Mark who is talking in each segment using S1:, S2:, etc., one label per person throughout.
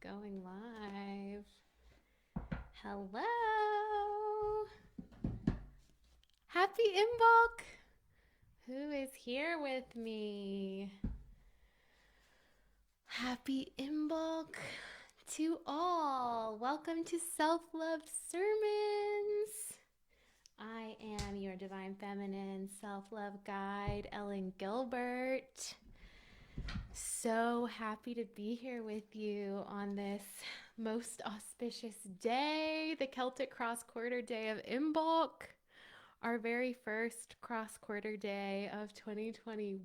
S1: Going live. Hello. Happy Imbolc. Who is here with me? Happy Imbolc to all. Welcome to Self-Love Sermons. I am your Divine Feminine Self-Love Guide, Ellen Gilbert. So happy to be here with you on this most auspicious day, the Celtic Cross Quarter Day of Imbolc, our very first cross quarter day of 2021.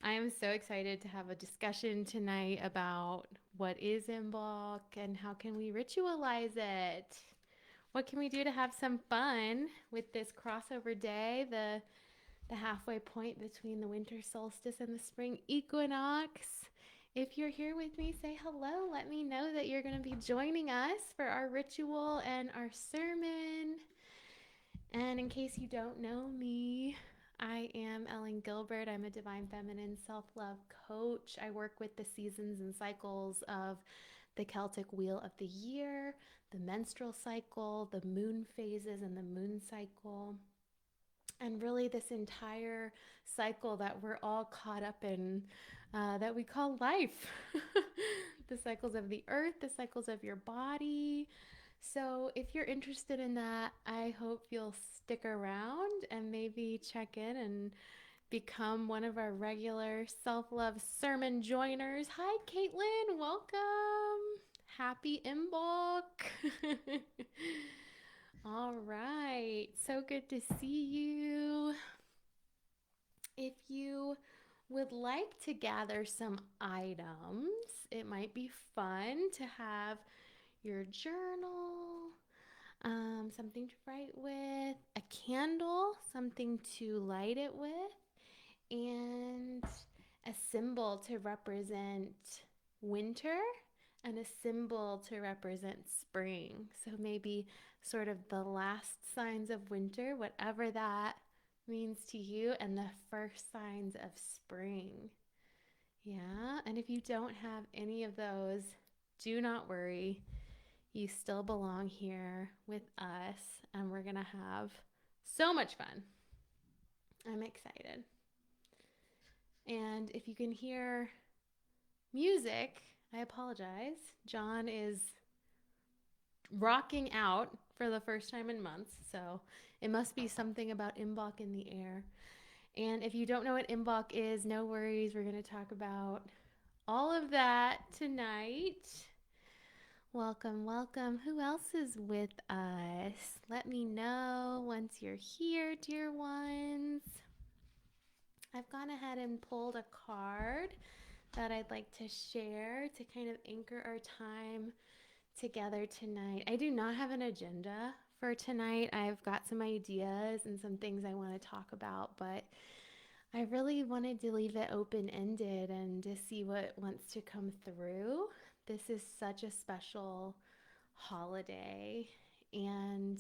S1: I am so excited to have a discussion tonight about what is Imbolc and how can we ritualize it. What can we do to have some fun with this crossover day, the halfway point between the winter solstice and the spring equinox? If you're here with me, say hello. Let me know that you're going to be joining us for our ritual and our sermon. And in case you don't know me, I am Ellen Gilbert. I'm a Divine Feminine Self-Love Coach. I work with the seasons and cycles of the Celtic Wheel of the Year, the menstrual cycle, the moon phases, and the moon cycle. And really, this entire cycle that we're all caught up in, that we call life. The cycles of the earth, the cycles of your body. So, if you're interested in that, I hope you'll stick around and maybe check in and become one of our regular self-love sermon joiners. Hi, Caitlin. Welcome. Happy Imbolc. All right. So good to see you. If you would like to gather some items, it might be fun to have your journal, something to write with, a candle, something to light it with, and a symbol to represent winter and a symbol to represent spring. So maybe sort of the last signs of winter, whatever that means to you, and the first signs of spring. Yeah, and if you don't have any of those, do not worry. You still belong here with us, and we're going to have so much fun. I'm excited. And if you can hear music, I apologize. John is rocking out for the first time in months, so it must be something about Imbolc in the air. And if you don't know what Imbolc is, no worries. We're going to talk about all of that tonight. Welcome, welcome. Who else is with us? Let me know once you're here, dear ones. I've gone ahead and pulled a card that I'd like to share to kind of anchor our time together tonight. I do not have an agenda for tonight. I've got some ideas and some things I want to talk about, but I really wanted to leave it open-ended and to see what wants to come through. This is such a special holiday, and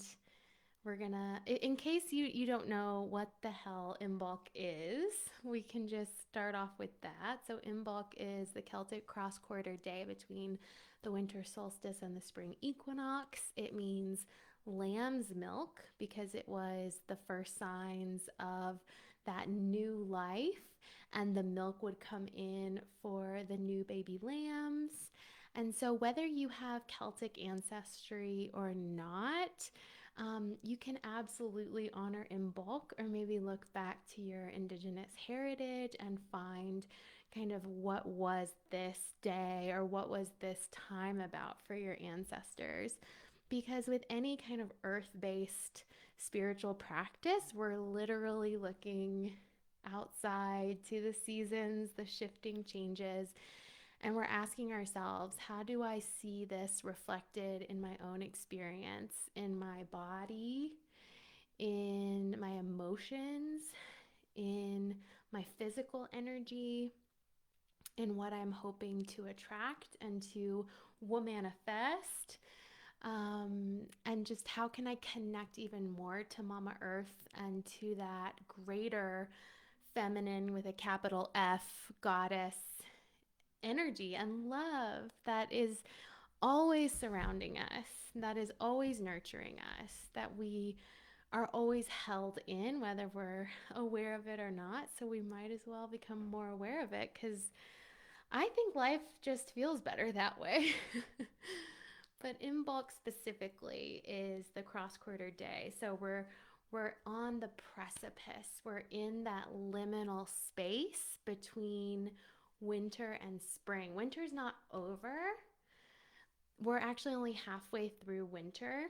S1: we're gonna, in case you don't know what the hell Imbolc is, we can just start off with that. So Imbolc is the Celtic cross-quarter day between the winter solstice and the spring equinox. It means lamb's milk because it was the first signs of that new life, and the milk would come in for the new baby lambs. And so whether you have Celtic ancestry or not, you can absolutely honor Imbolc, or maybe look back to your Indigenous heritage and find kind of what was this day or what was this time about for your ancestors. Because with any kind of earth-based spiritual practice, we're literally looking outside to the seasons, the shifting changes, and we're asking ourselves, how do I see this reflected in my own experience, in my body, in my emotions, in my physical energy, in what I'm hoping to attract and to manifest? And just how can I connect even more to Mama Earth and to that greater feminine with a capital F goddess energy and love that is always surrounding us, that is always nurturing us, that we are always held in, whether we're aware of it or not. So we might as well become more aware of it, because I think life just feels better that way. But Imbolc specifically is the cross quarter day. So we're on the precipice. We're in that liminal space between winter and spring. Winter's not over. We're actually only halfway through winter,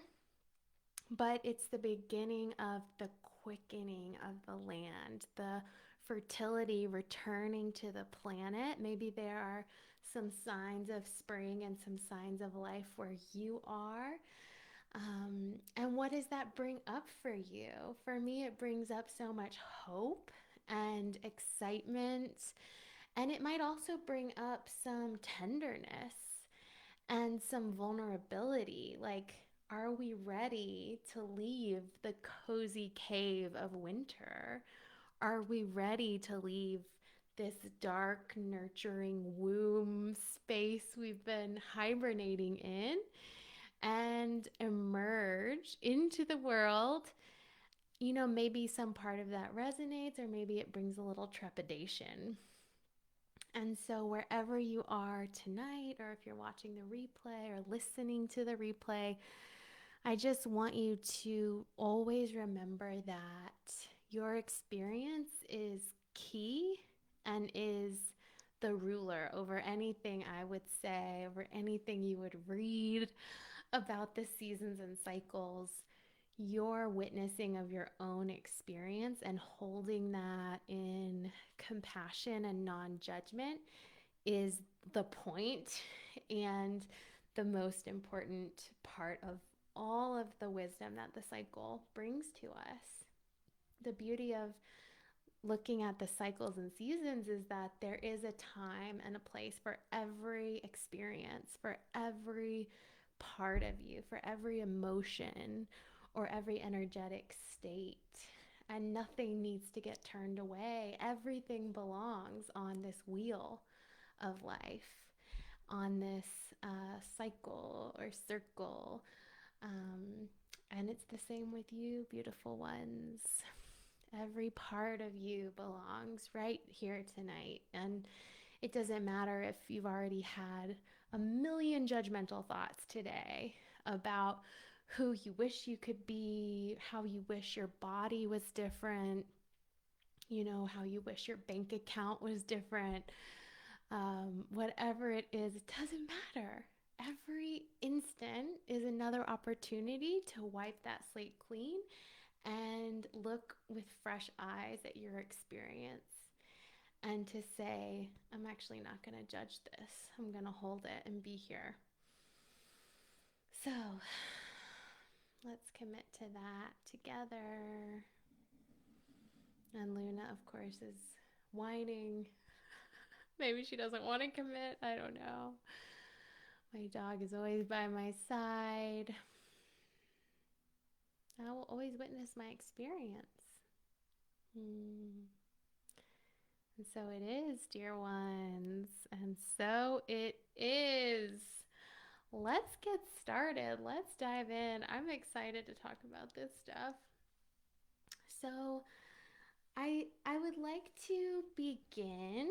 S1: but it's the beginning of the quickening of the land, the fertility returning to the planet. Maybe there are some signs of spring and some signs of life where you are. And what does that bring up for you? For me, it brings up so much hope and excitement. And it might also bring up some tenderness and some vulnerability. Like, are we ready to leave the cozy cave of winter? Are we ready to leave this dark, nurturing womb space we've been hibernating in and emerge into the world? You know, maybe some part of that resonates, or maybe it brings a little trepidation. And so, wherever you are tonight, or if you're watching the replay or listening to the replay, I just want you to always remember that your experience is key and is the ruler over anything I would say, over anything you would read about the seasons and cycles. Your witnessing of your own experience and holding that in compassion and non-judgment is the point and the most important part of all of the wisdom that the cycle brings to us. The beauty of looking at the cycles and seasons is that there is a time and a place for every experience, for every part of you, for every emotion or every energetic state. And nothing needs to get turned away. Everything belongs on this wheel of life, on this cycle or circle. And it's the same with you, beautiful ones. Every part of you belongs right here tonight. And it doesn't matter if you've already had a million judgmental thoughts today about who you wish you could be, how you wish your body was different, you know, how you wish your bank account was different. Whatever it is, it doesn't matter. Every instant is another opportunity to wipe that slate clean and look with fresh eyes at your experience and to say, I'm actually not going to judge this. I'm going to hold it and be here. So let's commit to that together. And Luna, of course, is whining. Maybe she doesn't want to commit. I don't know. My dog is always by my side. I will always witness my experience. And so it is, dear ones. And so it is. Let's get started. Let's dive in. I'm excited to talk about this stuff. So I would like to begin.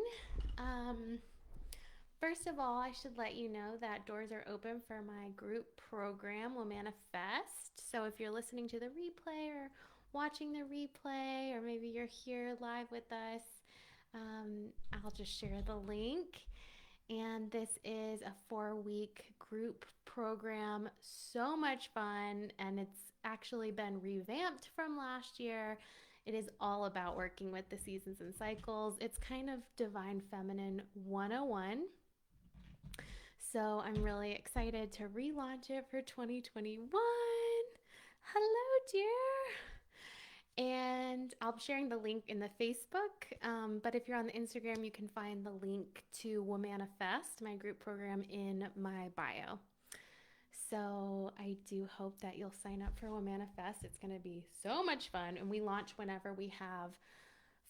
S1: First of all, I should let you know that doors are open for my group program, Will Manifest. So if you're listening to the replay or watching the replay, or maybe you're here live with us, I'll just share the link. And this is a 4-week group program. So much fun. And it's actually been revamped from last year. It is all about working with the seasons and cycles. It's kind of Divine Feminine 101. So I'm really excited to relaunch it for 2021. Hello, dear. And I'll be sharing the link in the Facebook. But if you're on the Instagram, you can find the link to Will Manifest, my group program, in my bio. So I do hope that you'll sign up for Will Manifest. It's going to be so much fun. And we launch whenever we have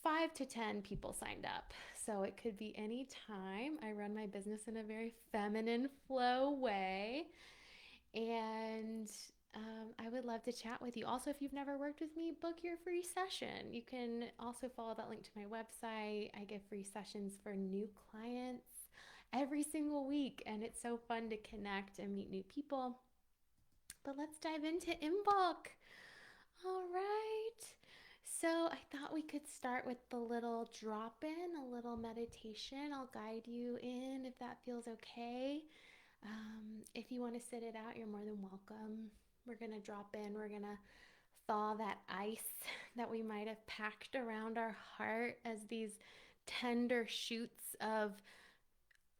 S1: 5 to 10 people signed up. So it could be any time. I run my business in a very feminine flow way. And I would love to chat with you. Also, if you've never worked with me, book your free session. You can also follow that link to my website. I give free sessions for new clients every single week, and it's so fun to connect and meet new people. But let's dive into Imbolc. All right. So I thought we could start with the little drop in, a little meditation. I'll guide you in if that feels okay. If you want to sit it out, you're more than welcome. We're going to drop in. We're going to thaw that ice that we might have packed around our heart as these tender shoots of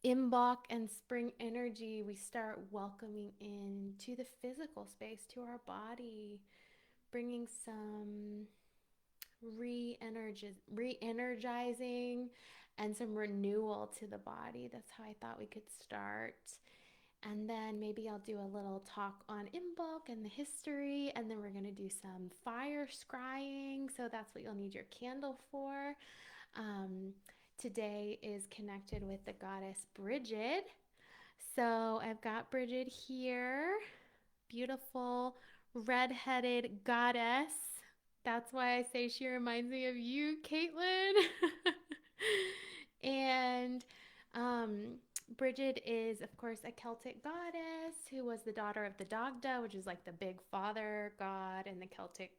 S1: Imbolc and spring energy. We start welcoming into the physical space, to our body, bringing some re-energizing and some renewal to the body. That's how I thought we could start. And then maybe I'll do a little talk on Imbolc and the history, and then we're going to do some fire scrying. So that's what you'll need your candle for. Today is connected with the goddess Brigid. So I've got Brigid here, beautiful red-headed goddess. That's why I say she reminds me of you, Caitlin. And Brigid is, of course, a Celtic goddess who was the daughter of the Dagda, which is like the big father god in the Celtic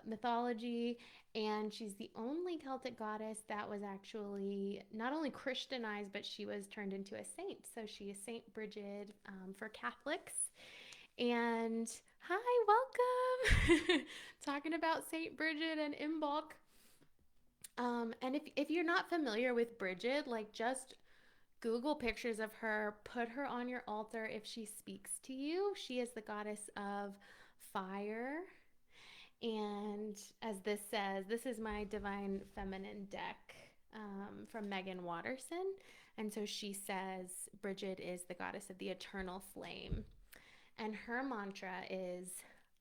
S1: mythology. And she's the only Celtic goddess that was actually not only Christianized, but she was turned into a saint. So she is Saint Brigid for Catholics. And hi, welcome. Talking about Saint Brigid and Imbolc. And if you're not familiar with Brigid, like just Google pictures of her, put her on your altar if she speaks to you. She is the goddess of fire. And as this says, this is my Divine Feminine deck from Megan Watterson. And so she says Brigid is the goddess of the eternal flame. And her mantra is,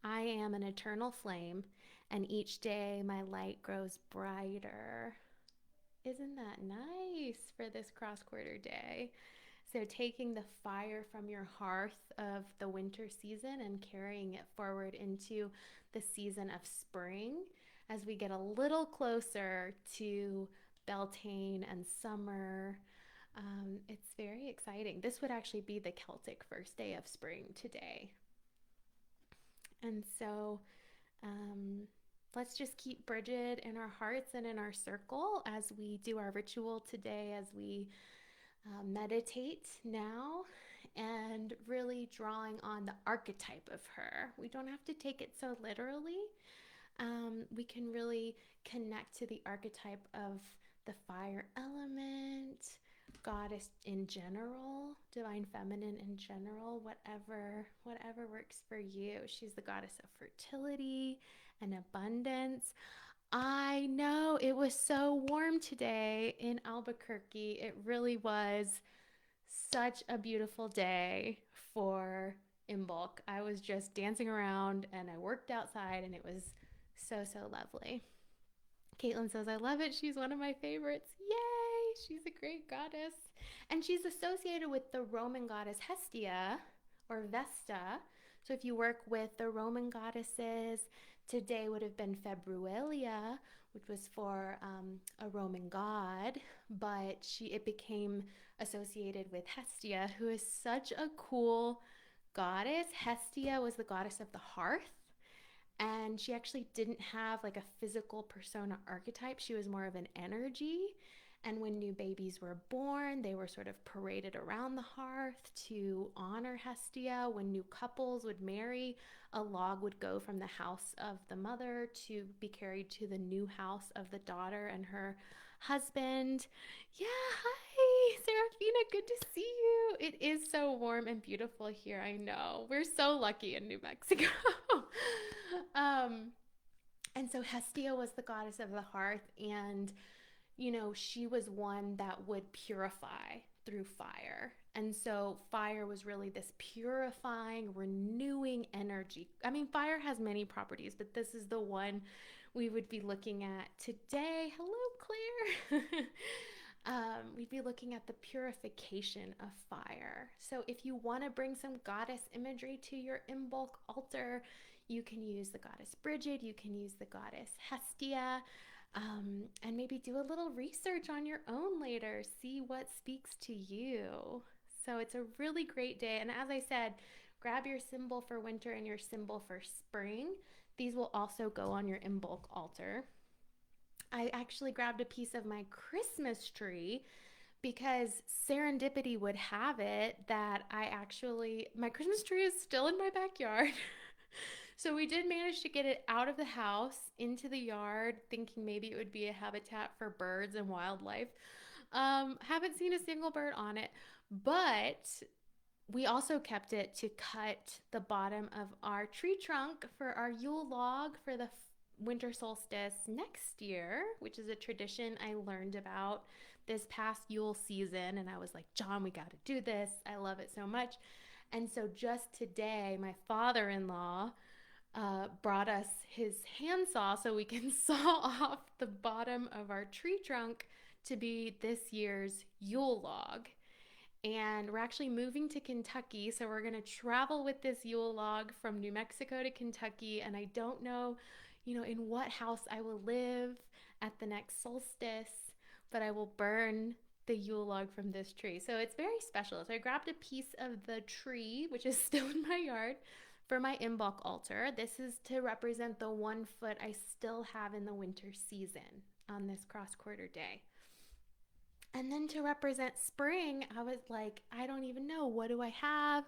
S1: I am an eternal flame, and each day my light grows brighter. Isn't that nice for this cross-quarter day? So taking the fire from your hearth of the winter season and carrying it forward into the season of spring as we get a little closer to Beltane and summer. It's very exciting. This would actually be the Celtic first day of spring today. And so let's just keep Brigid in our hearts and in our circle as we do our ritual today, as we meditate now, and really drawing on the archetype of her. We don't have to take it so literally. We can really connect to the archetype of the fire element, goddess in general, divine feminine in general, whatever works for you. She's the goddess of fertility and abundance. I know it was so warm today in Albuquerque. It really was such a beautiful day for Imbolc. I was just dancing around and I worked outside and it was so lovely. Caitlin says, I love it. She's one of my favorites. Yay! She's a great goddess. And she's associated with the Roman goddess Hestia or Vesta. So if you work with the Roman goddesses, today would have been Februalia, which was for a Roman god, but it became associated with Hestia, who is such a cool goddess. Hestia was the goddess of the hearth. And she actually didn't have like a physical persona archetype. She was more of an energy. And when new babies were born, they were sort of paraded around the hearth to honor Hestia. When new couples would marry, a log would go from the house of the mother to be carried to the new house of the daughter and her husband. Yeah, hi, Serafina, good to see you. It is so warm and beautiful here, I know. We're so lucky in New Mexico. And so Hestia was the goddess of the hearth, and she was one that would purify through fire. And so fire was really this purifying, renewing energy. I mean, fire has many properties, but this is the one we would be looking at today. Hello, Claire. We'd be looking at the purification of fire. So if you want to bring some goddess imagery to your Imbolc altar, you can use the goddess Brigid, you can use the goddess Hestia, and maybe do a little research on your own later. See what speaks to you. So it's a really great day. And as I said, grab your symbol for winter and your symbol for spring. These will also go on your Imbolc altar. I actually grabbed a piece of my Christmas tree because serendipity would have it that my Christmas tree is still in my backyard. So we did manage to get it out of the house into the yard, thinking maybe it would be a habitat for birds and wildlife. Haven't seen a single bird on it, but we also kept it to cut the bottom of our tree trunk for our Yule log for the winter solstice next year, which is a tradition I learned about this past Yule season. And I was like, John, we got to do this. I love it so much. And so just today, my father-in-law brought us his handsaw so we can saw off the bottom of our tree trunk to be this year's Yule log. And we're actually moving to Kentucky, so we're going to travel with this Yule log from New Mexico to Kentucky. And I don't know, in what house I will live at the next solstice, but I will burn the Yule log from this tree. So it's very special. So I grabbed a piece of the tree, which is still in my yard, for my Imbolc altar. This is to represent the 1 foot I still have in the winter season on this cross quarter day. And then to represent spring, I was like, I don't even know. What do I have?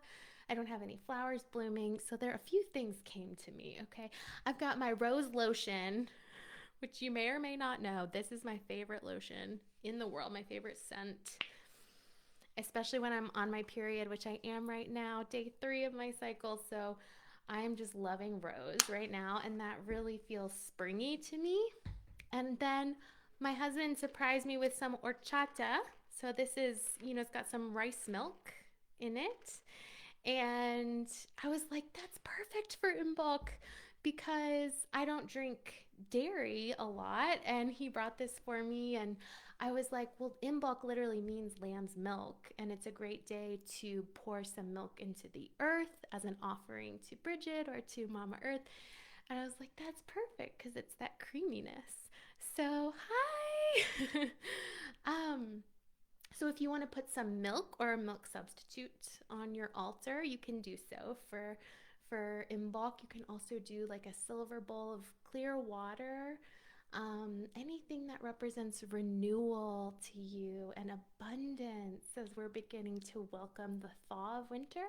S1: I don't have any flowers blooming. So there are a few things came to me, okay? I've got my rose lotion, which you may or may not know. This is my favorite lotion in the world, my favorite scent, especially when I'm on my period, which I am right now, day 3 of my cycle. So I am just loving rose right now, and that really feels springy to me. And then my husband surprised me with some horchata. So this is, it's got some rice milk in it. And I was like, that's perfect for Imbolc because I don't drink dairy a lot. And he brought this for me. And I was like, well, Imbolc literally means lamb's milk. And it's a great day to pour some milk into the earth as an offering to Brigid or to Mama Earth. And I was like, that's perfect because it's that creaminess. So, hi! So if you want to put some milk or a milk substitute on your altar, you can do so. For Imbolc, you can also do like a silver bowl of clear water. Anything that represents renewal to you and abundance as we're beginning to welcome the thaw of winter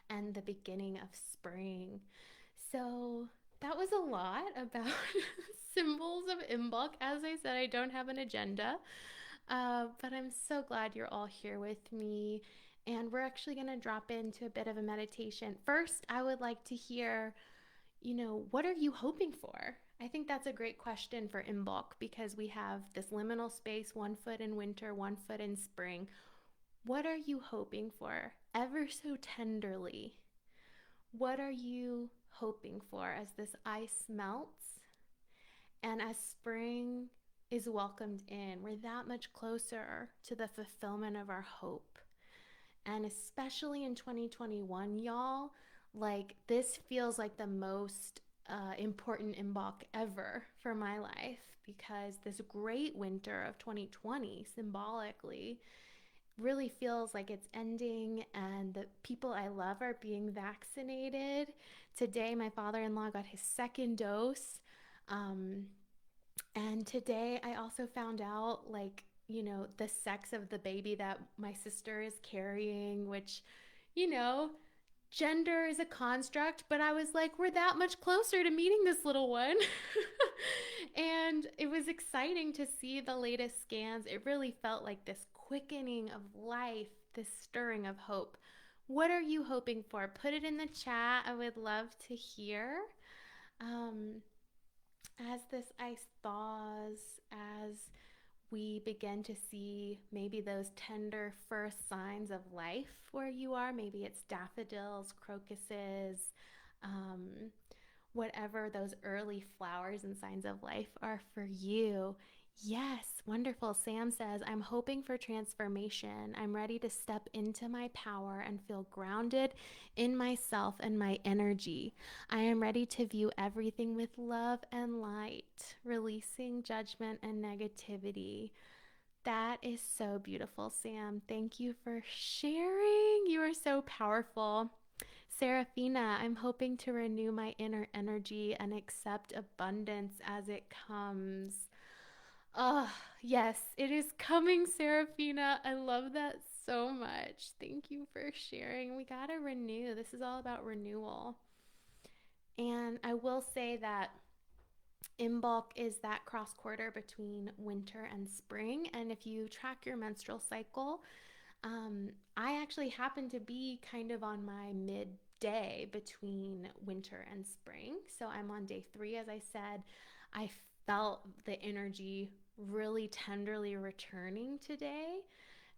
S1: and the beginning of spring. So that was a lot about symbols of Imbolc. As I said, I don't have an agenda, but I'm so glad you're all here with me. And we're actually going to drop into a bit of a meditation. First, I would like to hear, what are you hoping for? I think that's a great question for Imbolc because we have this liminal space, 1 foot in winter, 1 foot in spring. What are you hoping for? Ever so tenderly. What are you hoping for as this ice melts and as spring is welcomed in? We're that much closer to the fulfillment of our hope. And especially in 2021, y'all, like this feels like the most important Imbolc ever for my life because this great winter of 2020 symbolically really feels like it's ending and the people I love are being vaccinated. Today, my father-in-law got his 2nd dose. And today I also found out the sex of the baby that my sister is carrying, which, gender is a construct, but I was like, we're that much closer to meeting this little one. And it was exciting to see the latest scans. It really felt like this quickening of life, this stirring of hope. What are you hoping for? Put it in the chat. I would love to hear. As this ice thaws, as we begin to see maybe those tender first signs of life where you are. Maybe it's daffodils, crocuses, um, whatever those early flowers and signs of life are for you. Yes, wonderful. Sam says, I'm hoping for transformation. I'm ready to step into my power and feel grounded in myself and my energy. I am ready to view everything with love and light, releasing judgment and negativity. That is so beautiful, Sam. Thank you for sharing. You are so powerful. Serafina, I'm hoping to renew my inner energy and accept abundance as it comes. Oh, yes, it is coming, Serafina. I love that so much. Thank you for sharing. We got to renew. This is all about renewal. And I will say that Imbolc is that cross quarter between winter and spring. And if you track your menstrual cycle, I actually happen to be kind of on my midday between winter and spring. So I'm on day 3, as I said. I felt the energy really tenderly returning today.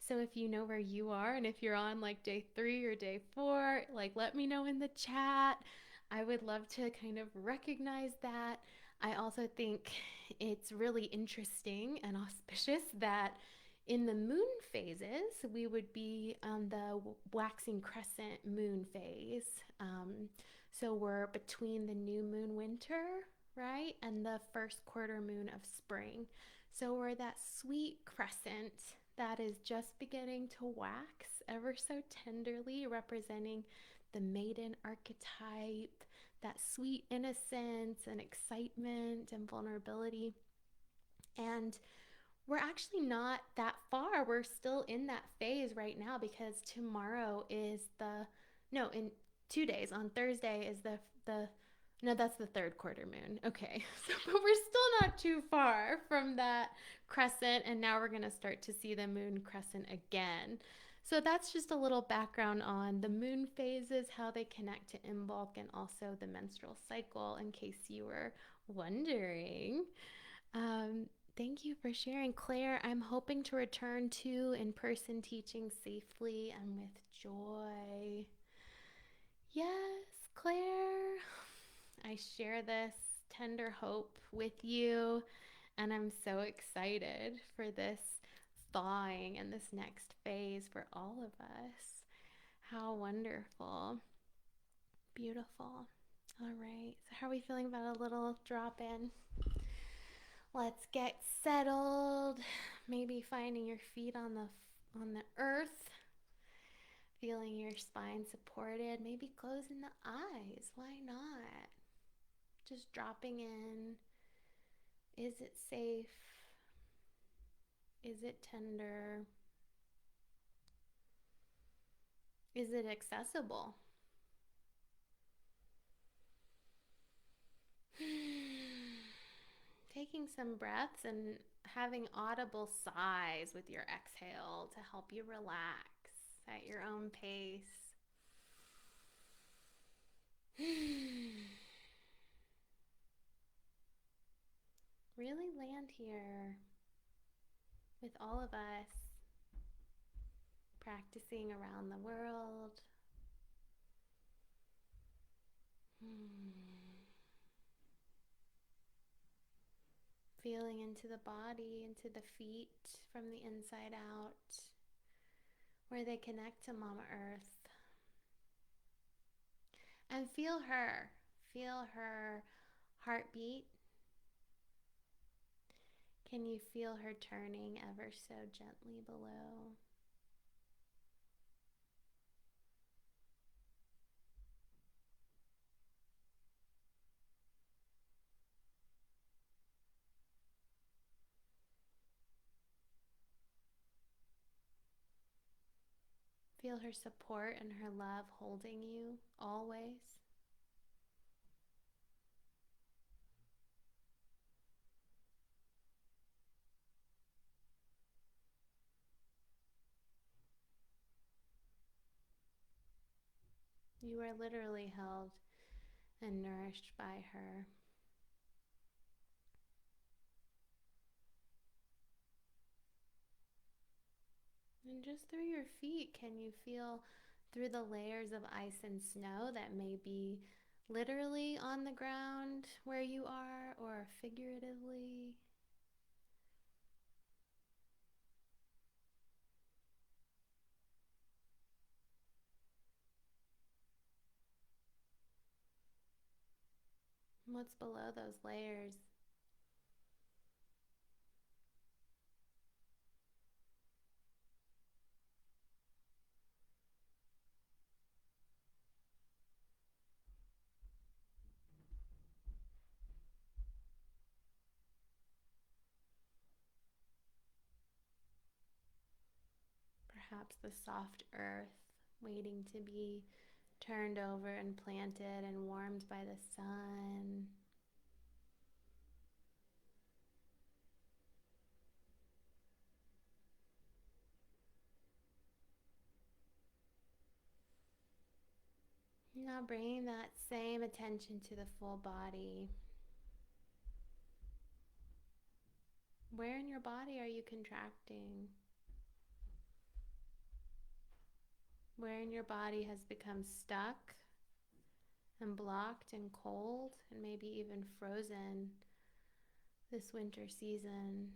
S1: So if you know where you are and if you're on like day 3 or day 4, like let me know in the chat. I would love to kind of recognize that. I also think it's really interesting and auspicious that in the moon phases, we would be on the waxing crescent moon phase. So we're between the new moon winter, right, and the first quarter moon of spring. So we're that sweet crescent that is just beginning to wax ever so tenderly, representing the maiden archetype, that sweet innocence and excitement and vulnerability. And we're actually not that far. We're still in that phase right now because tomorrow is the no, in 2 days on Thursday is the no, that's the third quarter moon. Okay. So but we're still not too far from that crescent, and now we're going to start to see the moon crescent again. So that's just a little background on the moon phases, how they connect to Imbolc, and also the menstrual cycle in case you were wondering. Um, Thank you for sharing, Claire. I'm hoping to return to in person teaching safely and with joy. Yes, Claire. I share this tender hope with you, and I'm so excited for this thawing and this next phase for all of us. How wonderful. Beautiful. All right. So, how are we feeling about a little drop in? Let's get settled. Maybe finding your feet on the earth, feeling your spine supported, maybe closing the eyes. Why not? Just dropping in. Is it safe? Is it tender? Is it accessible? Taking some breaths and having audible sighs with your exhale to help you relax at your own pace. Really land here with all of us, practicing around the world. Feeling into the body, into the feet from the inside out, where they connect to Mama Earth. And feel her. Feel her heartbeat. Can you feel her turning ever so gently below? Feel her support and her love holding you always. You are literally held and nourished by her. And just through your feet, can you feel through the layers of ice and snow that may be literally on the ground where you are or figuratively? What's below those layers? Perhaps the soft earth waiting to be turned over and planted and warmed by the sun. Now bringing that same attention to the full body. Where in your body are you contracting? Where in your body has become stuck and blocked and cold and maybe even frozen this winter season?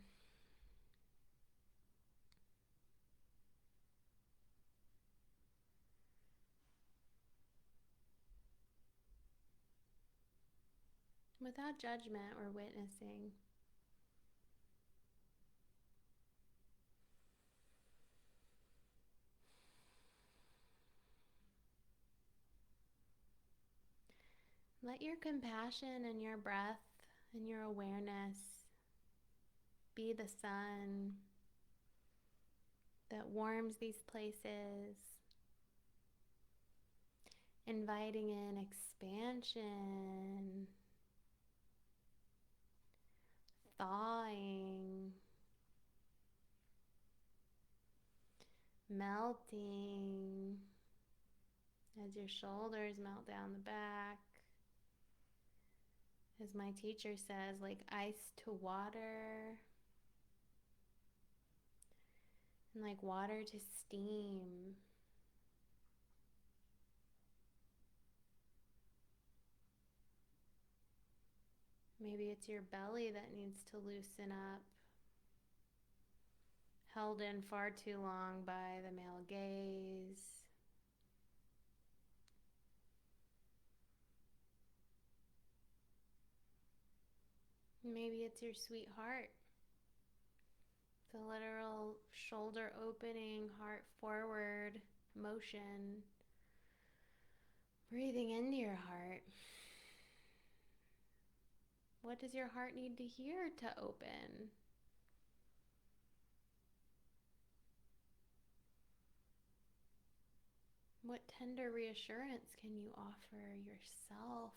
S1: Without judgment or witnessing. Let your compassion and your breath and your awareness be the sun that warms these places, inviting in expansion, thawing, melting as your shoulders melt down the back. As my teacher says, like ice to water, and like water to steam. Maybe it's your belly that needs to loosen up, held in far too long by the male gaze. Maybe it's your sweetheart, the literal shoulder opening, heart forward motion, breathing into your heart. What does your heart need to hear to open? What tender reassurance can you offer yourself?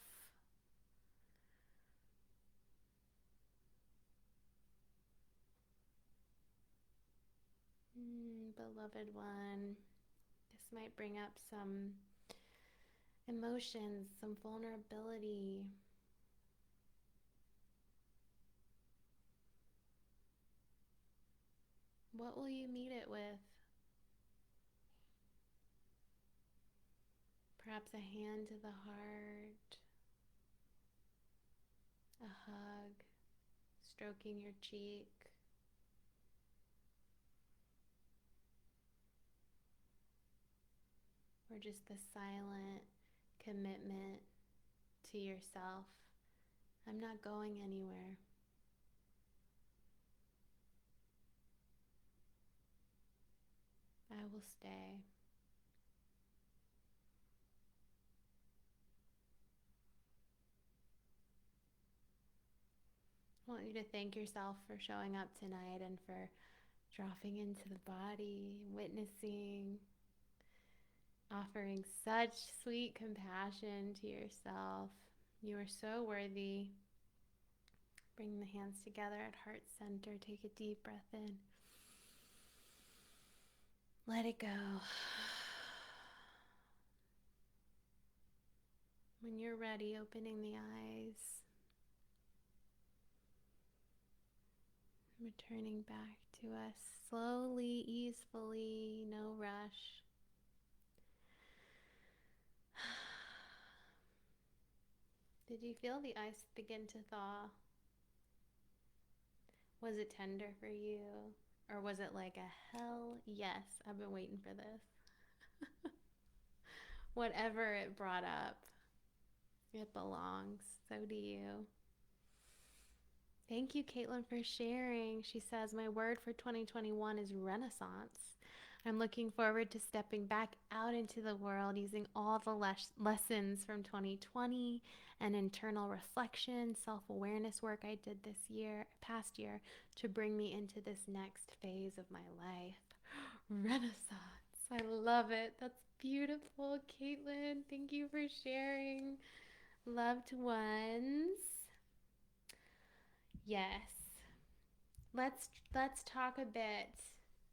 S1: Beloved one, this might bring up some emotions, some vulnerability. What will you meet it with? Perhaps a hand to the heart, a hug, stroking your cheek. Or just the silent commitment to yourself. I'm not going anywhere. I will stay. I want you to thank yourself for showing up tonight and for dropping into the body, witnessing, offering such sweet compassion to yourself. You are so worthy. Bring the hands together at heart center. Take a deep breath in. Let it go. When you're ready, opening the eyes. Returning back to us slowly, easefully, no rush. Did you feel the ice begin to thaw? Was it tender for you? Or was it like a hell yes, I've been waiting for this? Whatever it brought up, it belongs. So do you. Thank you, Caitlin, for sharing. She says, my word for 2021 is renaissance. I'm looking forward to stepping back out into the world using all the lessons from 2020 and internal reflection, self-awareness work I did past year, to bring me into this next phase of my life. Renaissance. I love it. That's beautiful, Caitlin. Thank you for sharing. Loved ones. Yes. Let's talk a bit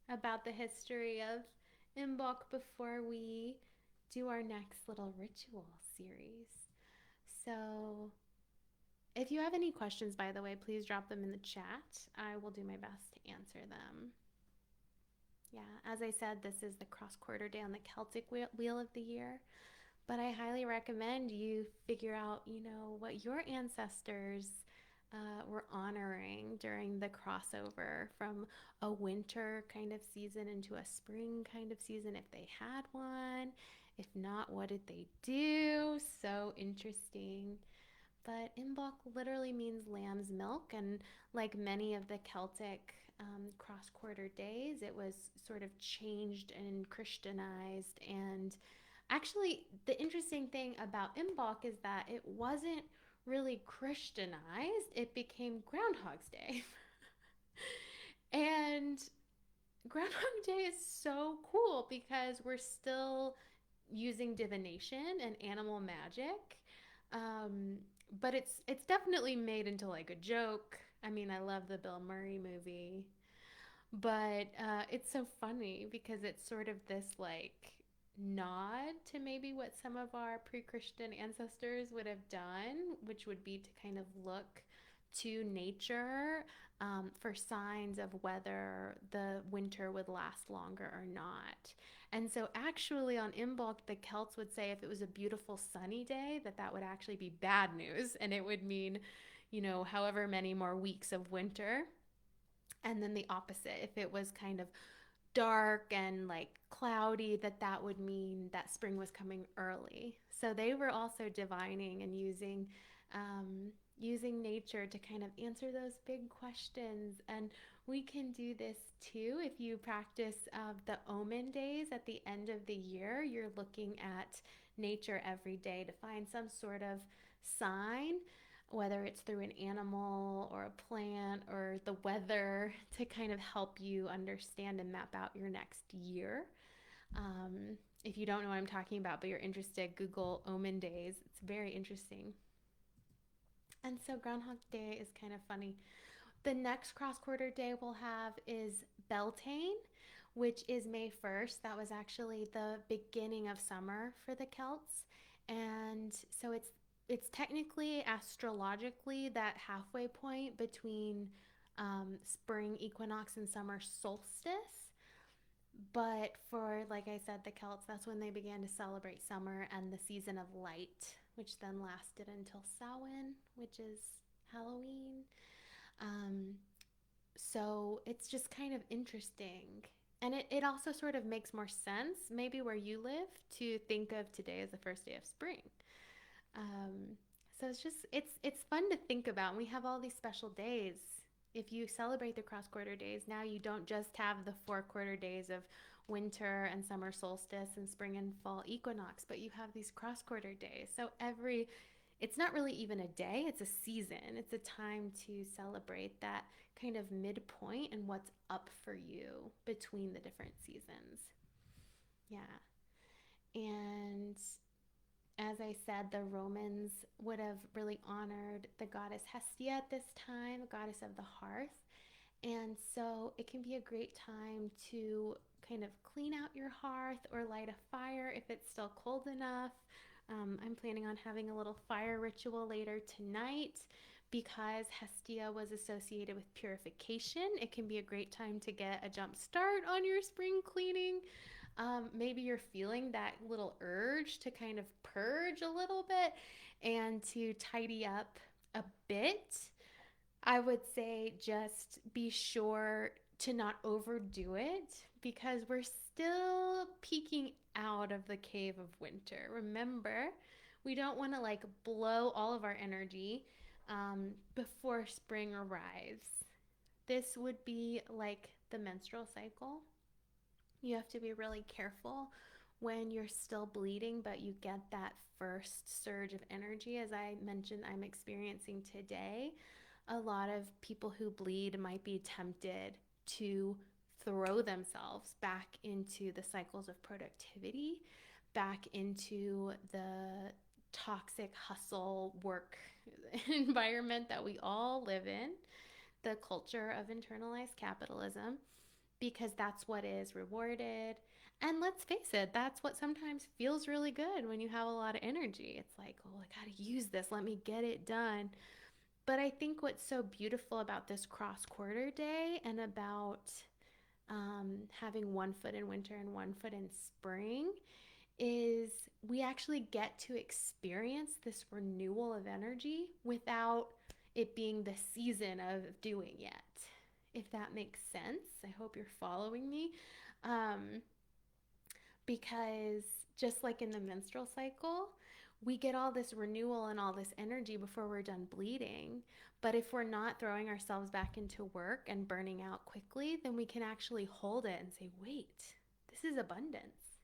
S1: about the history of Imbolc before we do our next little ritual series. So, if you have any questions, by the way, please drop them in the chat. I will do my best to answer them. Yeah, as I said, this is the cross quarter day on the Celtic wheel of the year. But I highly recommend you figure out, what your ancestors were honoring during the crossover from a winter kind of season into a spring kind of season, if they had one. If not, what did they do? So interesting. But Imbolc literally means lamb's milk, and like many of the Celtic cross quarter days, it was sort of changed and Christianized. And actually, the interesting thing about Imbolc is that it wasn't really Christianized, it became Groundhog's Day. And Groundhog Day is so cool because we're still using divination and animal magic. Um, but it's definitely made into like a joke. I mean, I love the Bill Murray movie, but it's so funny because it's sort of this like nod to maybe what some of our pre-Christian ancestors would have done, which would be to kind of look to nature for signs of whether the winter would last longer or not. And so, actually, on Imbolc, the Celts would say if it was a beautiful sunny day, that would actually be bad news, and it would mean, however many more weeks of winter. And then the opposite, if it was kind of dark and like cloudy, that would mean that spring was coming early. So they were also divining and using nature to kind of answer those big questions. And we can do this too if you practice the omen days at the end of the year. You're looking at nature every day to find some sort of sign, whether it's through an animal or a plant or the weather, to kind of help you understand and map out your next year. If you don't know what I'm talking about, but you're interested, Google Omen Days. It's very interesting. And so Groundhog Day is kind of funny. The next cross quarter day we'll have is Beltane, which is May 1st. That was actually the beginning of summer for the Celts. And so it's technically astrologically that halfway point between spring equinox and summer solstice. But for, like I said, the Celts, that's when they began to celebrate summer and the season of light, which then lasted until Samhain, which is Halloween. Um, so it's just kind of interesting. And it also sort of makes more sense, maybe where you live, to think of today as the first day of spring. So it's fun to think about. And we have all these special days. If you celebrate the cross quarter days, now you don't just have the 4 quarter days of winter and summer solstice and spring and fall equinox, but you have these cross quarter days. So it's not really even a day, it's a season. It's a time to celebrate that kind of midpoint and what's up for you between the different seasons. Yeah. And as I said, the Romans would have really honored the goddess Hestia at this time, goddess of the hearth. And so it can be a great time to kind of clean out your hearth or light a fire if it's still cold enough. I'm planning on having a little fire ritual later tonight because Hestia was associated with purification, it can be a great time to get a jump start on your spring cleaning. Maybe you're feeling that little urge to kind of purge a little bit and to tidy up a bit. I would say just be sure to not overdo it because we're still peeking out of the cave of winter. Remember, we don't want to like blow all of our energy before spring arrives. This would be like the menstrual cycle. You have to be really careful when you're still bleeding, but you get that first surge of energy. As I mentioned, I'm experiencing today. A lot of people who bleed might be tempted to throw themselves back into the cycles of productivity, back into the toxic hustle work environment that we all live in, the culture of internalized capitalism, because that's what is rewarded. And let's face it, that's what sometimes feels really good when you have a lot of energy. It's like, oh, I got to use this. Let me get it done. But I think what's so beautiful about this cross quarter day and about having one foot in winter and one foot in spring is we actually get to experience this renewal of energy without it being the season of doing yet. If that makes sense, I hope you're following me. Um, because just like in the menstrual cycle, we get all this renewal and all this energy before we're done bleeding. But if we're not throwing ourselves back into work and burning out quickly, then we can actually hold it and say, wait, this is abundance.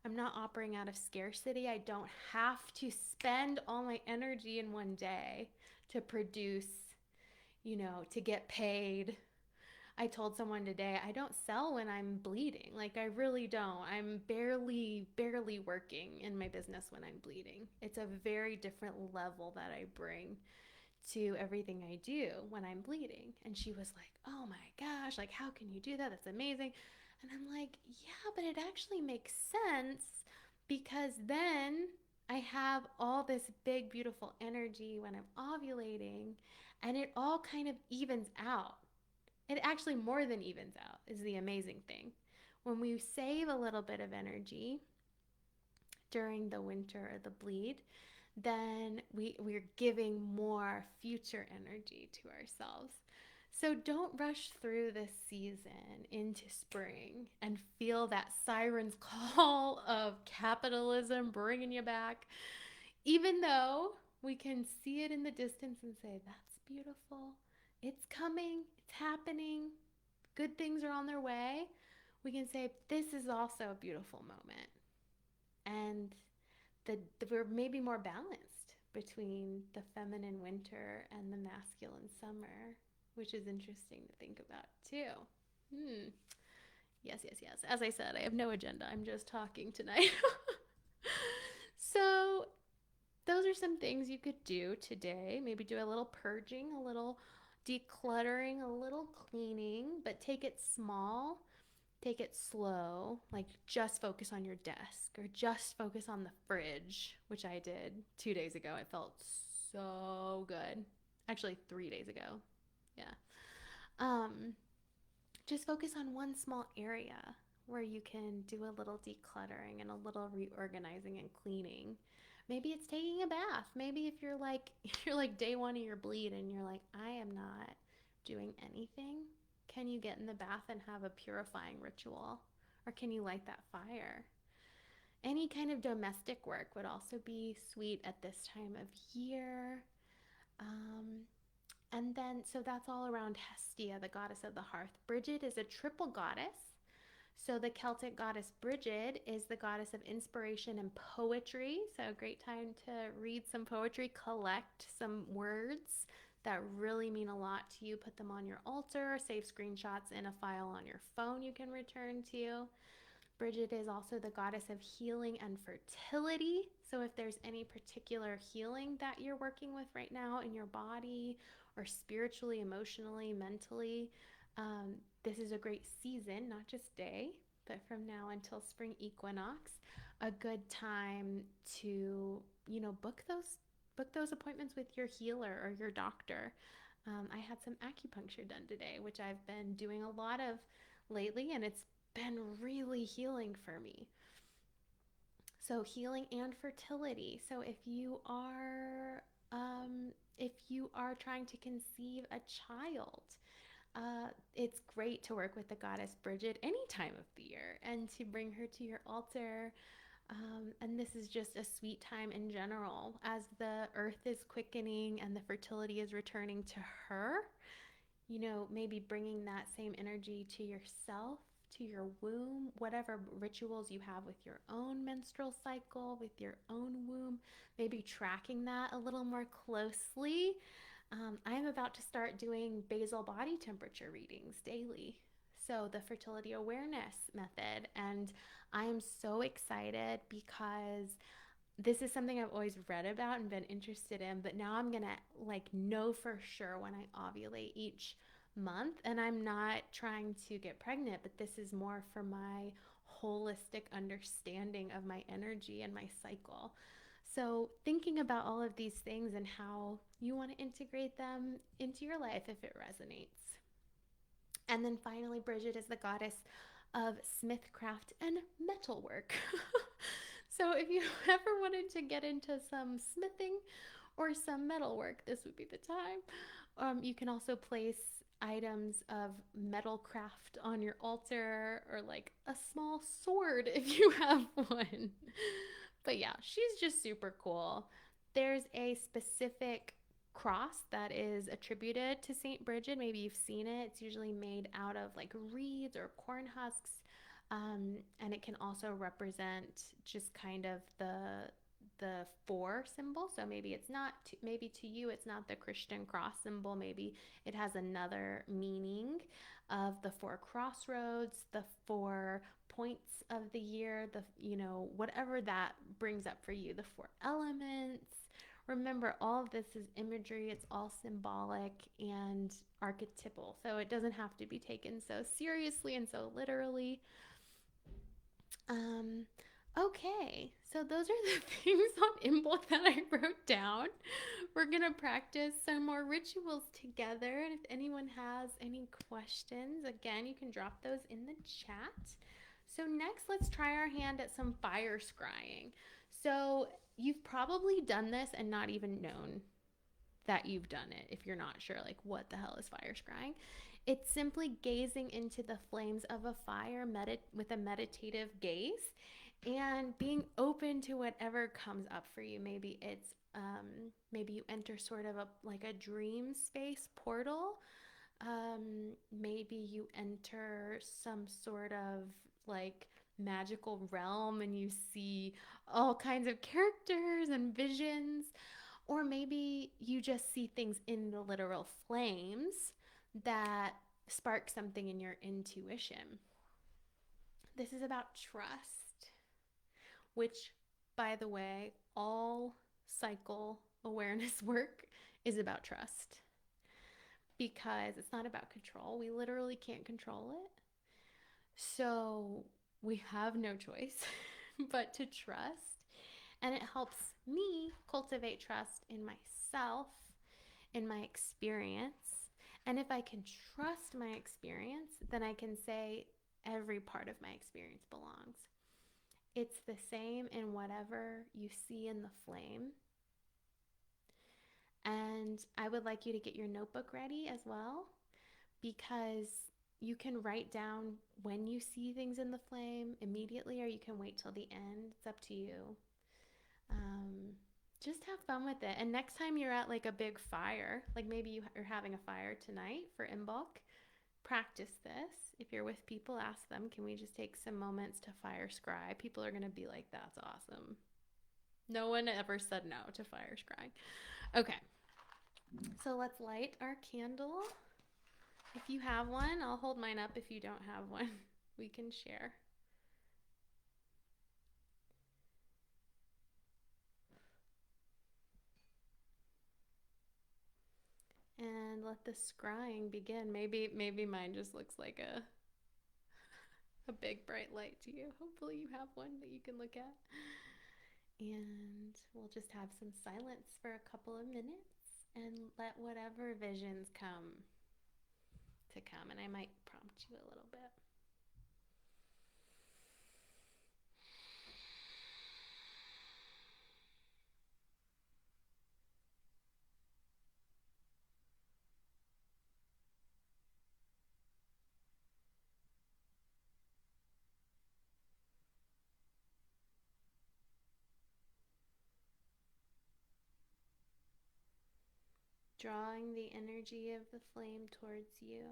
S1: I'm not operating out of scarcity. I don't have to spend all my energy in one day to produce, to get paid. I told someone today, I don't sell when I'm bleeding. Like, I really don't. I'm barely working in my business when I'm bleeding. It's a very different level that I bring to everything I do when I'm bleeding. And she was like, oh my gosh, like, how can you do that? That's amazing. And I'm like, yeah, but it actually makes sense because then I have all this big, beautiful energy when I'm ovulating and it all kind of evens out. It actually more than evens out is the amazing thing. When we save a little bit of energy during the winter or the bleed, then we're giving more future energy to ourselves. So don't rush through this season into spring and feel that siren's call of capitalism bringing you back, even though we can see it in the distance and say, that's beautiful. It's coming, it's happening, good things are on their way. We can say, this is also a beautiful moment. And we're maybe more balanced between the feminine winter and the masculine summer, which is interesting to think about too. Yes, yes, yes. As I said, I have no agenda. I'm just talking tonight. So, those are some things you could do today. Maybe do a little purging, a little decluttering, a little cleaning, but take it small. Take it slow, like just focus on your desk or just focus on the fridge, which I did 2 days ago. It felt so good. Actually, 3 days ago. Yeah. Um, just focus on one small area where you can do a little decluttering and a little reorganizing and cleaning. Maybe it's taking a bath. Maybe if you're like you're like day one of your bleed and you're like, I am not doing anything. Can you get in the bath and have a purifying ritual? Or can you light that fire? Any kind of domestic work would also be sweet at this time of year. Um, and then, so that's all around Hestia, the goddess of the hearth. Brigid is a triple goddess. So the Celtic goddess Brigid is the goddess of inspiration and poetry. So a great time to read some poetry, collect some words that really mean a lot to you. Put them on your altar, save screenshots in a file on your phone you can return to. Brigid is also the goddess of healing and fertility. So if there's any particular healing that you're working with right now in your body or spiritually, emotionally, mentally, this is a great season, not just day, but from now until spring equinox, a good time to, book those book those appointments with your healer or your doctor. I had some acupuncture done today, which I've been doing a lot of lately, and it's been really healing for me. So healing and fertility. So if you are trying to conceive a child, it's great to work with the goddess Brigid any time of the year and to bring her to your altar. And this is just a sweet time in general as the earth is quickening and the fertility is returning to her. Maybe bringing that same energy to yourself, to your womb, whatever rituals you have with your own menstrual cycle, with your own womb, maybe tracking that a little more closely. I'm about to start doing basal body temperature readings daily. So, the fertility awareness method. And I am so excited because this is something I've always read about and been interested in, but now I'm gonna like know for sure when I ovulate each month. And I'm not trying to get pregnant, but this is more for my holistic understanding of my energy and my cycle. So, thinking about all of these things and how you want to integrate them into your life if it resonates. And then finally, Brigid is the goddess of smithcraft and metalwork. So if you ever wanted to get into some smithing or some metalwork, this would be the time. You can also place items of metal craft on your altar or like a small sword if you have one. But yeah, she's just super cool. There's a specific cross that is attributed to St. Brigid. Maybe you've seen it. It's usually made out of like reeds or corn husks. And it can also represent just kind of the four symbol. So maybe it's not maybe to you it's not the Christian cross symbol. Maybe it has another meaning of the four crossroads, the four points of the year, whatever that brings up for you, the four elements. Remember, all of this is imagery, it's all symbolic and archetypal. So it doesn't have to be taken so seriously and so literally. Um, okay, so those are the things on Imbolc that I wrote down. We're gonna practice some more rituals together, and if anyone has any questions, again, you can drop those in the chat. So next, let's try our hand at some fire scrying. So you've probably done this and not even known that you've done it if you're not sure, like, what the hell is fire scrying. It's simply gazing into the flames of a fire with a meditative gaze and being open to whatever comes up for you. Maybe you enter sort of like a dream space portal. Maybe you enter some sort of like magical realm and you see all kinds of characters and visions. Or maybe you just see things in the literal flames that spark something in your intuition. This is about trust, which, by the way, all cycle awareness work is about trust because it's not about control. We literally can't control it. So we have no choice but to trust. And it helps me cultivate trust in myself, in my experience. And if I can trust my experience, then I can say every part of my experience belongs. It's the same in whatever you see in the flame. And I would like you to get your notebook ready as well, because you can write down when you see things in the flame immediately, or you can wait till the end. It's up to you. Just have fun with it. And next time you're at like a big fire, like maybe you're having a fire tonight for Imbolc, practice this. If you're with people, ask them, can we just take some moments to fire scry? People are going to be like, that's awesome. No one ever said no to fire scrying. Okay, so let's light our candle. If you have one, I'll hold mine up. If you don't have one, we can share. And let the scrying begin. Maybe mine just looks like a big bright light to you. Hopefully you have one that you can look at. And we'll just have some silence for a couple of minutes and let whatever visions come to come. And I might prompt you a little bit. Drawing the energy of the flame towards you.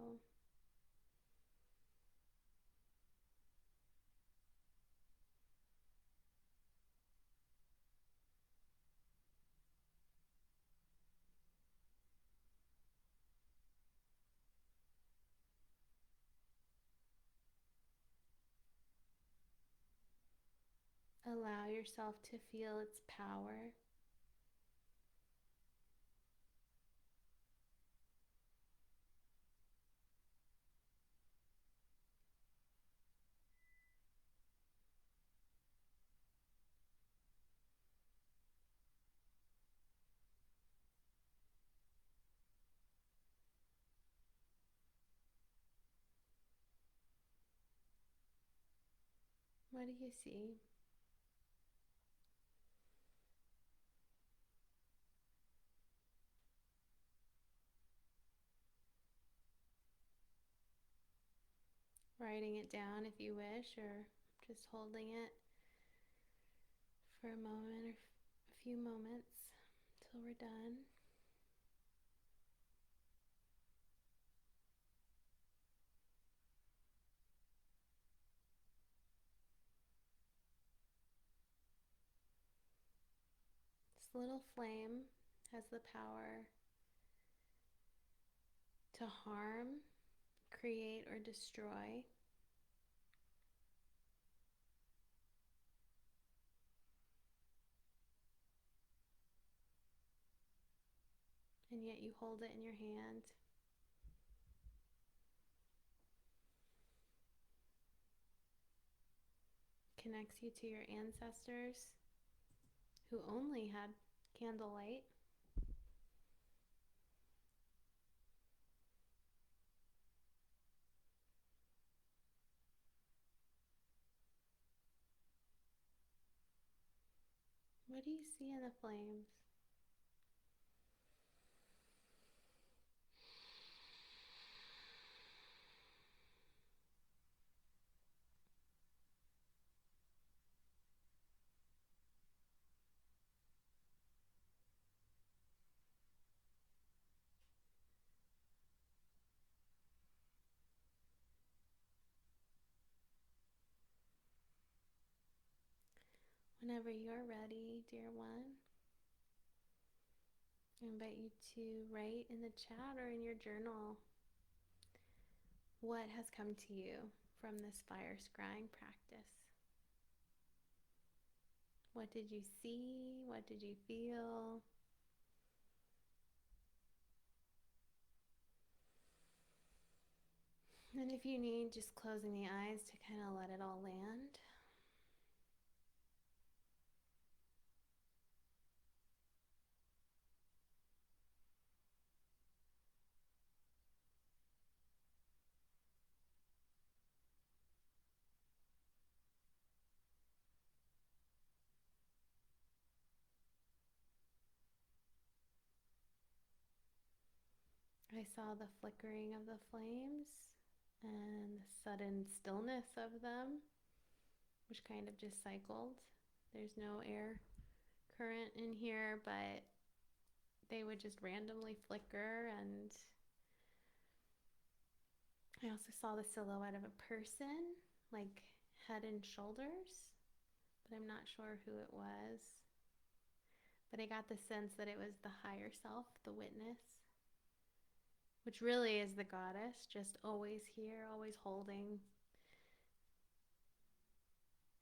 S1: Allow yourself to feel its power. What do you see? Writing it down if you wish, or just holding it for a moment or a few moments till we're done. This little flame has the power to harm, create, or destroy. And yet you hold it in your hand. Connects you to your ancestors who only had candlelight. What do you see in the flames? Whenever you're ready, dear one, I invite you to write in the chat or in your journal what has come to you from this fire scrying practice. What did you see? What did you feel? And if you need, just closing the eyes to kind of let it all land. I saw the flickering of the flames and the sudden stillness of them, which kind of just cycled. There's no air current in here, but they would just randomly flicker. And I also saw the silhouette of a person, like head and shoulders, but I'm not sure who it was. But I got the sense that it was the higher self, the witness, which really is the goddess, just always here, always holding.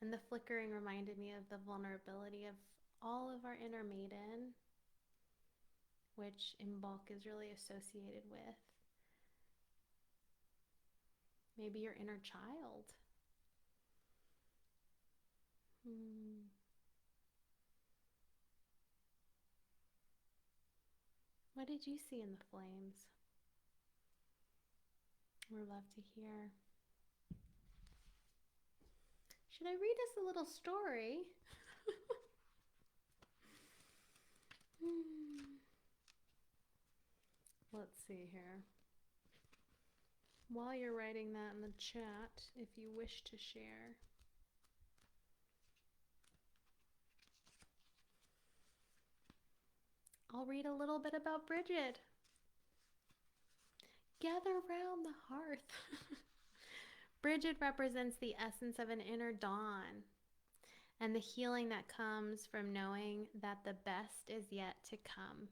S1: And the flickering reminded me of the vulnerability of all of our inner maiden, which Imbolc is really associated with. Maybe your inner child. What did you see in the flames? We'd love to hear. Should I read us a little story? Let's see here. While you're writing that in the chat, if you wish to share. I'll read a little bit about Brigid. Gather round the hearth. Brigid represents the essence of an inner dawn and the healing that comes from knowing that the best is yet to come.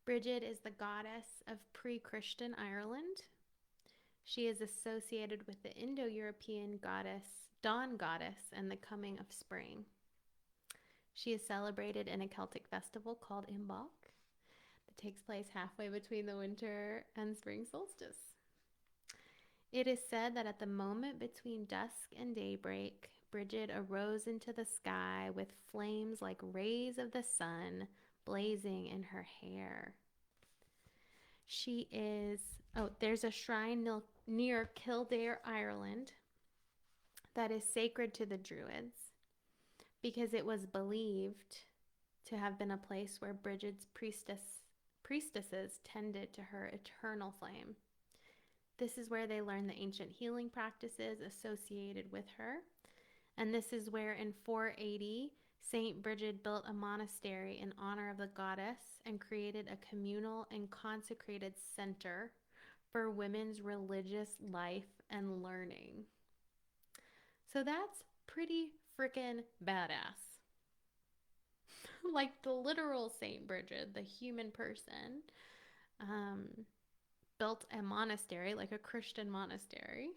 S1: Brigid is the goddess of pre-Christian Ireland. She is associated with the Indo-European goddess, dawn goddess, and the coming of spring. She is celebrated in a Celtic festival called Imbolc that takes place halfway between the winter and spring solstice. It is said that at the moment between dusk and daybreak, Brigid arose into the sky with flames like rays of the sun blazing in her hair. She is, there's a shrine near Kildare, Ireland, that is sacred to the Druids because it was believed to have been a place where Brigid's priestesses tended to her eternal flame. This is where they learned the ancient healing practices associated with her. And this is where in 480, Saint Brigid built a monastery in honor of the goddess and created a communal and consecrated center for women's religious life and learning. So that's pretty freaking badass. Like the literal Saint Brigid, the human person, built a monastery, like a Christian monastery,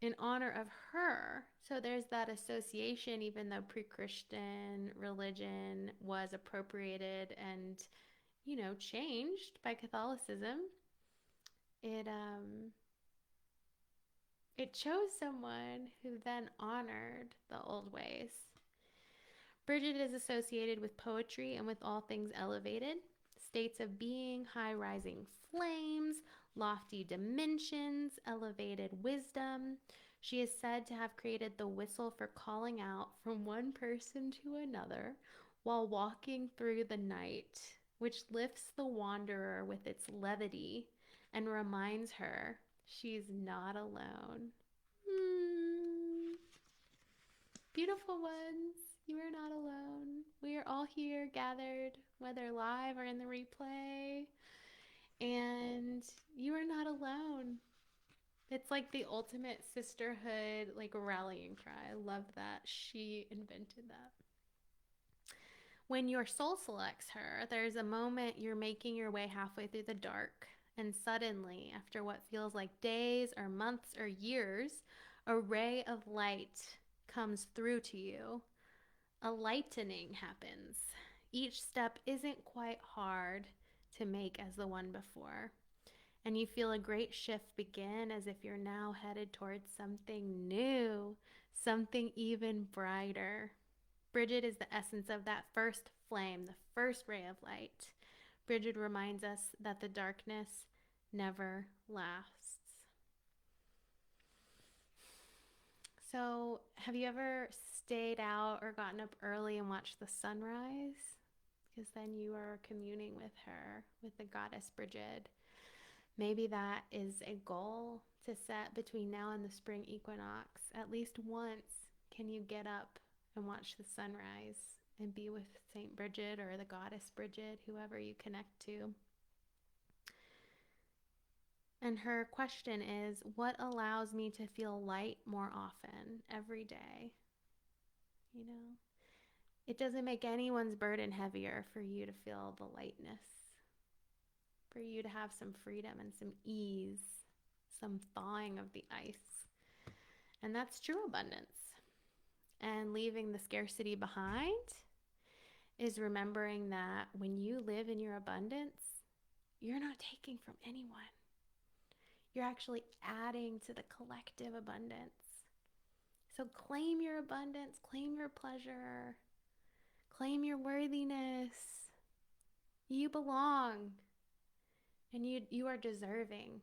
S1: in honor of her. So there's that association, even though pre-Christian religion was appropriated and, changed by Catholicism. It chose someone who then honored the old ways. Brigid is associated with poetry and with all things elevated, states of being, high rising flames, lofty dimensions, elevated wisdom. She is said to have created the whistle for calling out from one person to another while walking through the night, which lifts the wanderer with its levity and reminds her she's not alone. Beautiful ones, you are not alone. We are all here gathered, whether live or in the replay. And you are not alone. It's like the ultimate sisterhood, like rallying cry. I love that. She invented that. When your soul selects her, there's a moment you're making your way halfway through the dark. And suddenly, after what feels like days or months or years, a ray of light comes through to you. A lightening happens. Each step isn't quite hard to make as the one before. And you feel a great shift begin as if you're now headed towards something new, something even brighter. Brigid is the essence of that first flame, the first ray of light. Brigid reminds us that the darkness never lasts. So, have you ever stayed out or gotten up early and watched the sunrise? Because then you are communing with her, with the goddess Brigid. Maybe that is a goal to set between now and the spring equinox. At least once can you get up and watch the sunrise and be with Saint Brigid or the goddess Brigid, whoever you connect to. And her question is, what allows me to feel light more often every day? It doesn't make anyone's burden heavier for you to feel the lightness, for you to have some freedom and some ease, some thawing of the ice. And that's true abundance. And leaving the scarcity behind is remembering that when you live in your abundance, you're not taking from anyone. You're actually adding to the collective abundance. So claim your abundance, claim your pleasure, claim your worthiness. You belong, and you are deserving.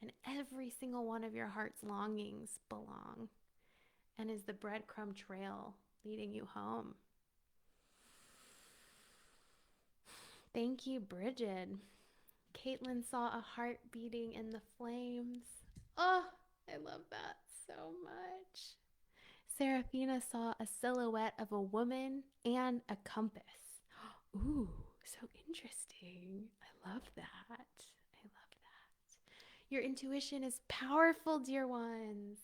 S1: And every single one of your heart's longings belong and is the breadcrumb trail leading you home. Thank you, Brigid. Caitlin saw a heart beating in the flames. Oh, I love that so much. Seraphina saw a silhouette of a woman and a compass. Ooh, so interesting. I love that. I love that. Your intuition is powerful, dear ones.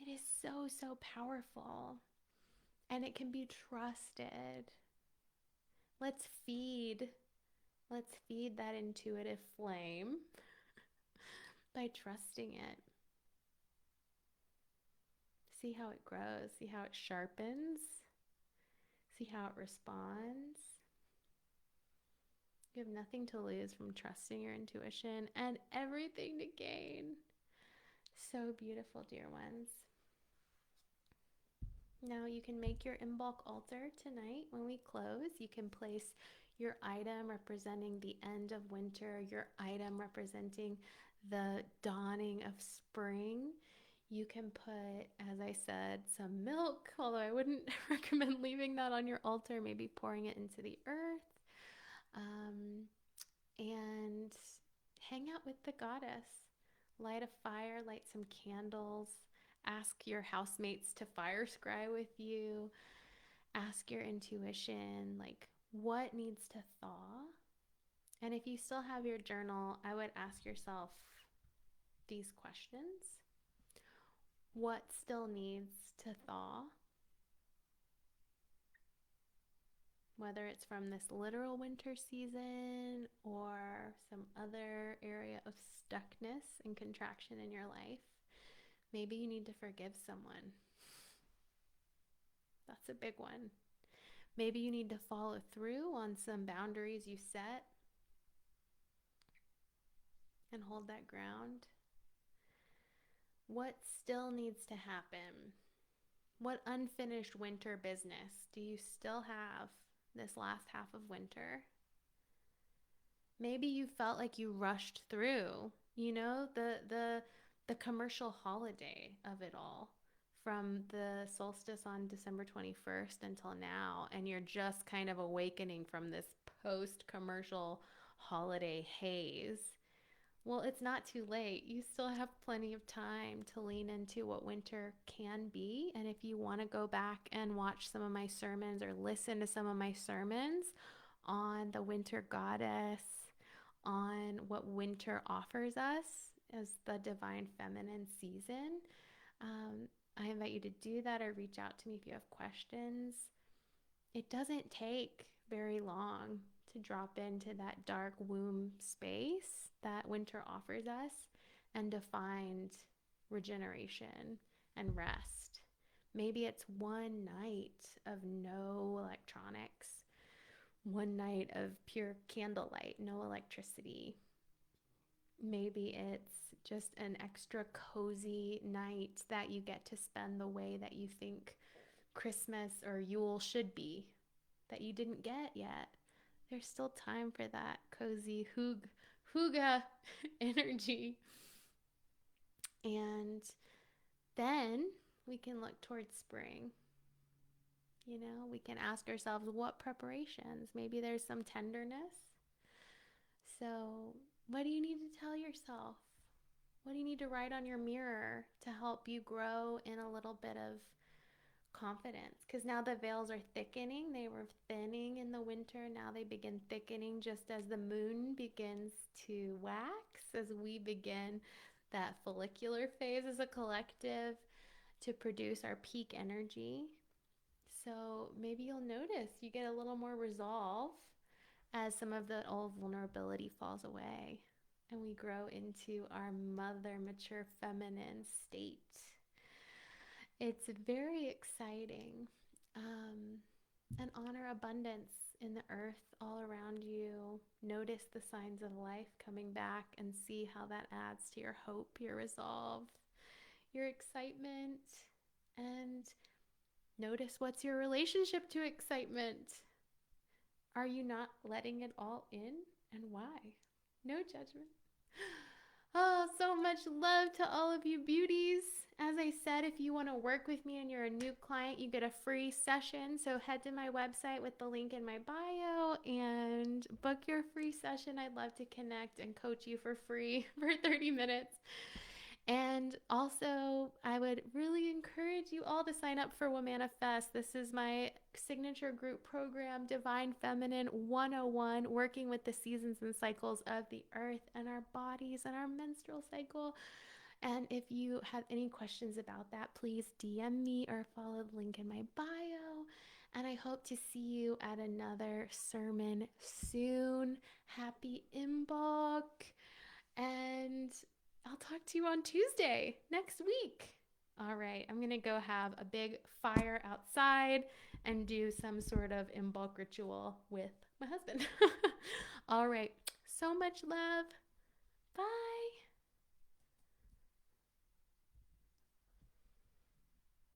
S1: It is so, so powerful. And it can be trusted. Let's feed. Let's feed that intuitive flame by trusting it. See how it grows. See how it sharpens. See how it responds. You have nothing to lose from trusting your intuition and everything to gain. So beautiful, dear ones. Now you can make your Imbolc altar tonight when we close. You can place your item representing the end of winter, your item representing the dawning of spring. You can put, as I said, some milk, although I wouldn't recommend leaving that on your altar, maybe pouring it into the earth. And hang out with the goddess. Light a fire, light some candles. Ask your housemates to fire scry with you. Ask your intuition, like, what needs to thaw? And if you still have your journal, I would ask yourself these questions. What still needs to thaw? Whether it's from this literal winter season or some other area of stuckness and contraction in your life. Maybe you need to forgive someone. That's a big one. Maybe you need to follow through on some boundaries you set and hold that ground. What still needs to happen? What unfinished winter business do you still have this last half of winter? Maybe you felt like you rushed through, the commercial holiday of it all, from the solstice on December 21st until now, and you're just kind of awakening from this post-commercial holiday haze. Well, it's not too late. You still have plenty of time to lean into what winter can be. And if you want to go back and watch some of my sermons or listen to some of my sermons on the winter goddess, on what winter offers us as the divine feminine season, I invite you to do that or reach out to me if you have questions. It doesn't take very long to drop into that dark womb space that winter offers us and to find regeneration and rest. Maybe it's one night of no electronics, one night of pure candlelight, no electricity. Maybe it's just an extra cozy night that you get to spend the way that you think Christmas or Yule should be, that you didn't get yet. There's still time for that cozy hygge energy. And then we can look towards spring. We can ask ourselves what preparations. Maybe there's some tenderness. So, what do you need to tell yourself? What do you need to write on your mirror to help you grow in a little bit of confidence? Because now the veils are thickening. They were thinning in the winter. Now they begin thickening just as the moon begins to wax, as we begin that follicular phase as a collective to produce our peak energy. So maybe you'll notice you get a little more resolve as some of the old vulnerability falls away and we grow into our mother, mature, feminine state. It's very exciting. And honor abundance in the earth all around you. Notice the signs of life coming back and see how that adds to your hope, your resolve, your excitement. And notice what's your relationship to excitement. Are you not letting it all in? And why? No judgment. Oh, so much love to all of you beauties. As I said, if you want to work with me and you're a new client, you get a free session. So head to my website with the link in my bio and book your free session. I'd love to connect and coach you for free for 30 minutes. And also, I would really encourage you all to sign up for Womanifest. This is my signature group program, Divine Feminine 101, working with the seasons and cycles of the earth and our bodies and our menstrual cycle. And if you have any questions about that, please DM me or follow the link in my bio. And I hope to see you at another sermon soon. Happy Imbolc. And I'll talk to you on Tuesday next week. All right, I'm going to go have a big fire outside and do some sort of Imbolc ritual with my husband. All right, so much love. Bye.